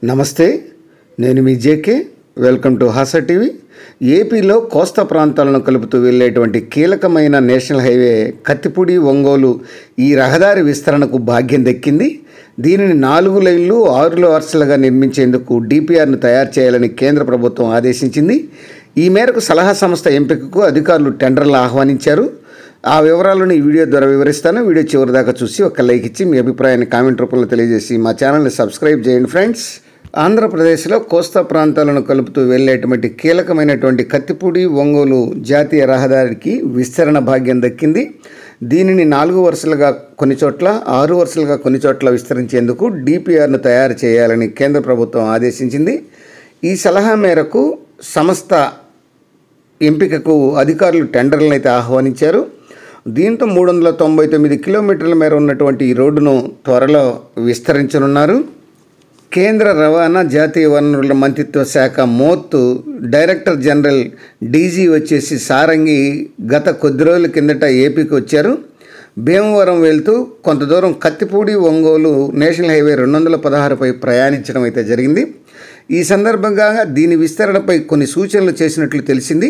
నమస్తే, నేను మీ JK. Welcome to Hasa TV. ఏపీలో కోస్తా ప్రాంతాలను కలుపుతూ వెళ్ళేటువంటి కీలకమైన నేషనల్ హైవే కత్తిపూడి ఒంగోలు ఈ రహదారి విస్తరణకు భాగ్యం దక్కింది. దీనిని 4 లైన్లు 6 వరుసలుగా నిర్మించేందుకు డిపిఆర్ను తయారు చేయాలని కేంద్ర ప్రభుత్వం ఆదేశించింది. ఈ మేరకు సలహా సంస్థ ఎంపికకు అధికారులు టెండర్లు ఆహ్వానించారు. ఆ వివరాలను ఈ వీడియో ద్వారా వివరిస్తాను. వీడియో చివరి దాకా చూసి ఒక లైక్ ఇచ్చి మీ అభిప్రాయాన్ని కామెంట్ రూపంలో తెలియజేసి మా ఛానల్ని సబ్స్క్రైబ్ చేయండి ఫ్రెండ్స్. ఆంధ్రప్రదేశ్లో కోస్తా ప్రాంతాలను కలుపుతూ వెళ్ళేటువంటి కీలకమైనటువంటి కత్తిపూడి ఒంగోలు జాతీయ రహదారికి విస్తరణ భాగ్యం దక్కింది. దీనిని 4 వరుసలుగా కొన్ని చోట్ల, 6 వరుసలుగా కొన్ని చోట్ల విస్తరించేందుకు డిపిఆర్ను తయారు చేయాలని కేంద్ర ప్రభుత్వం ఆదేశించింది. ఈ సలహా మేరకు సంస్థ ఎంపికకు అధికారులు టెండర్లను అయితే ఆహ్వానించారు. దీంతో 399 కిలోమీటర్ల మేర ఉన్నటువంటి ఈ రోడ్డును త్వరలో విస్తరించనున్నారు. కేంద్ర రవాణా జాతీయ వనరుల మంత్రిత్వ శాఖ మోత్ డైరెక్టర్ జనరల్ డీజీ వచ్చేసి సారంగి గత కొద్ది రోజుల కిందట ఏపీకి వచ్చారు. భీమవరం వెళ్తూ కొంత దూరం కత్తిపూడి ఒంగోలు నేషనల్ హైవే 216పై ప్రయాణించడం అయితే జరిగింది. ఈ సందర్భంగా దీని విస్తరణపై కొన్ని సూచనలు చేసినట్లు తెలిసింది.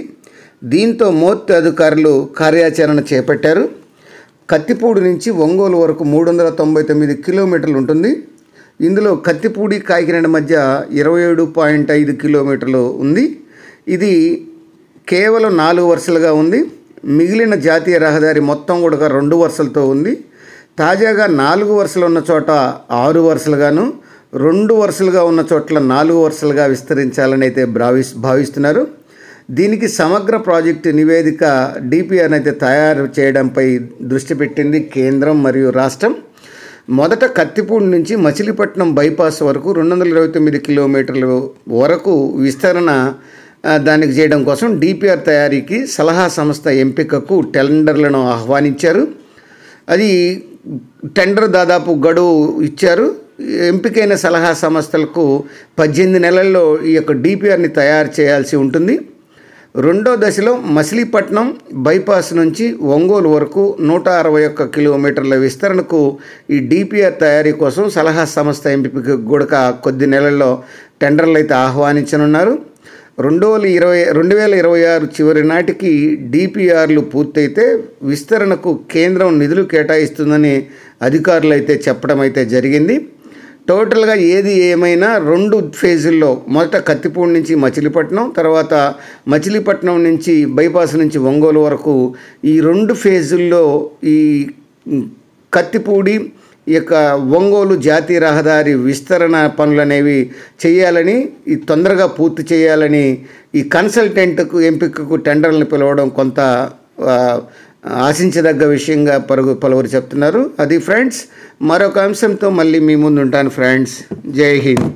దీంతో మోత్ అధికారులు కార్యాచరణ చేపట్టారు. కత్తిపూడి నుంచి ఒంగోలు వరకు 399 కిలోమీటర్లు ఉంటుంది. ఇందులో కత్తిపూడి కాకినాడ మధ్య 27.5 కిలోమీటర్లు ఉంది. ఇది కేవలం 4 వరుసలుగా ఉంది. మిగిలిన జాతీయ రహదారి మొత్తం కూడా 2 వరుసలతో ఉంది. తాజాగా 4 వరుసలు ఉన్న చోట 6 వరుసలుగాను, 2 వరుసలుగా ఉన్న చోట్ల 4 వరుసలుగా విస్తరించాలని అయితే భావిస్తున్నారు. దీనికి సమగ్ర ప్రాజెక్టు నివేదిక డిపిఆర్ అయితే తయారు చేయడంపై దృష్టి పెట్టింది కేంద్రం మరియు రాష్ట్రం. మొదట కత్తిపూడి నుంచి మచిలీపట్నం బైపాస్ వరకు 229 కిలోమీటర్ల వరకు విస్తరణ దానికి చేయడం కోసం డిపిఆర్ తయారీకి సలహా సంస్థ ఎంపికకు టెండర్లను ఆహ్వానించారు. అది టెండర్ దాదాపు గడువు ఇచ్చారు. ఎంపికైన సలహా సంస్థలకు 18 నెలల్లో ఈ యొక్క డిపిఆర్ని తయారు చేయాల్సి ఉంటుంది. రెండో దశలో మచిలీపట్నం బైపాస్ నుంచి ఒంగోలు వరకు 161 కిలోమీటర్ల విస్తరణకు ఈ డిపిఆర్ తయారీ కోసం సలహా సంస్థ ఎంపిక కూడా కొద్ది నెలల్లో టెండర్లు అయితే ఆహ్వానించనున్నారు. 2026 చివరి నాటికి డిపిఆర్లు పూర్తయితే విస్తరణకు కేంద్రం నిధులు కేటాయిస్తుందని అధికారులు అయితే చెప్పడం అయితే జరిగింది. టోటల్గా ఏది ఏమైనా 2 ఫేజుల్లో, మొదట కత్తిపూడి నుంచి మచిలీపట్నం, తర్వాత మచిలీపట్నం నుంచి బైపాస్ నుంచి ఒంగోలు వరకు ఈ 2 ఫేజుల్లో ఈ కత్తిపూడి యొక్క ఒంగోలు జాతీయ రహదారి విస్తరణ పనులు అనేవి చేయాలని, ఈ తొందరగా పూర్తి చేయాలని ఈ కన్సల్టెంట్కు ఎంపికకు టెండర్లను పిలవడం కొంత ఆశించదగ్గ విషయంగా పలువురు చెప్తున్నారు. అది ఫ్రెండ్స్, మరొక అంశంతో మళ్ళీ మీ ముందు ఉంటాను ఫ్రెండ్స్. జై హింద్.